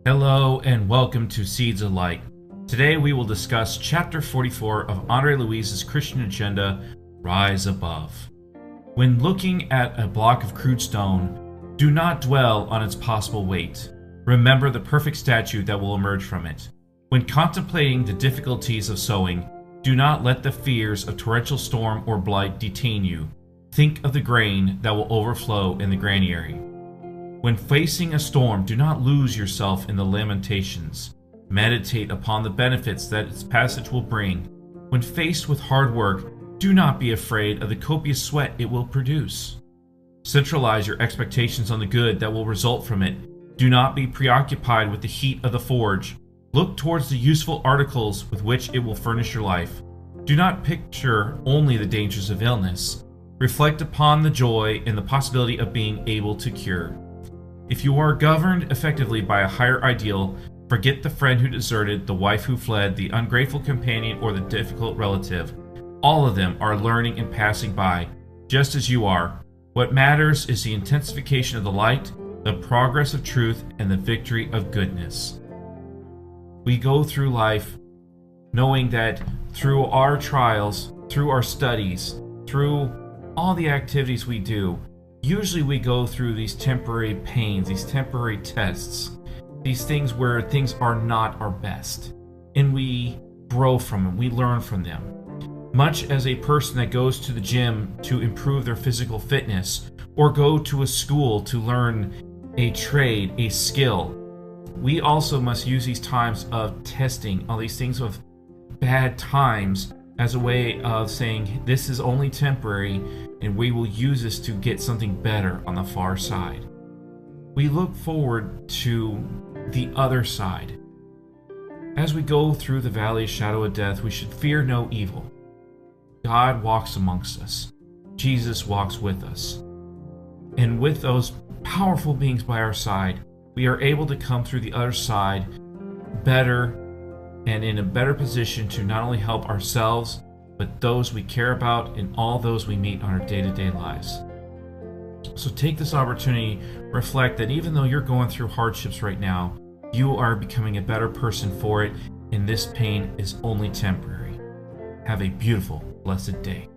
Hello and welcome to Seeds of Light. Today we will discuss Chapter 44 of Andre Louise's Christian agenda, Rise Above. When looking at a block of crude stone, do not dwell on its possible weight. Remember the perfect statue that will emerge from it. When contemplating the difficulties of sowing, do not let the fears of torrential storm or blight detain you. Think of the grain that will overflow in the granary. When facing a storm, do not lose yourself in the lamentations. Meditate upon the benefits that its passage will bring. When faced with hard work, do not be afraid of the copious sweat it will produce. Centralize your expectations on the good that will result from it. Do not be preoccupied with the heat of the forge. Look towards the useful articles with which it will furnish your life. Do not picture only the dangers of illness. Reflect upon the joy and the possibility of being able to cure. If you are governed effectively by a higher ideal, forget the friend who deserted, the wife who fled, the ungrateful companion, or the difficult relative. All of them are learning and passing by, just as you are. What matters is the intensification of the light, the progress of truth, and the victory of goodness. We go through life knowing that through our trials, through our studies, through all the activities we do, usually we go through these temporary pains, these temporary tests, these things where things are not our best. And we grow from them, we learn from them. Much as a person that goes to the gym to improve their physical fitness, or go to a school to learn a trade, a skill, we also must use these times of testing, all these things of bad times, as a way of saying this is only temporary and we will use this to get something better on the far side. We look forward to the other side. As we go through the valley of shadow of death, we should fear no evil. God walks amongst us. Jesus walks with us. And with those powerful beings by our side, we are able to come through the other side better and in a better position to not only help ourselves, but those we care about and all those we meet on our day-to-day lives. So take this opportunity, reflect that even though you're going through hardships right now, you are becoming a better person for it, and this pain is only temporary. Have a beautiful, blessed day.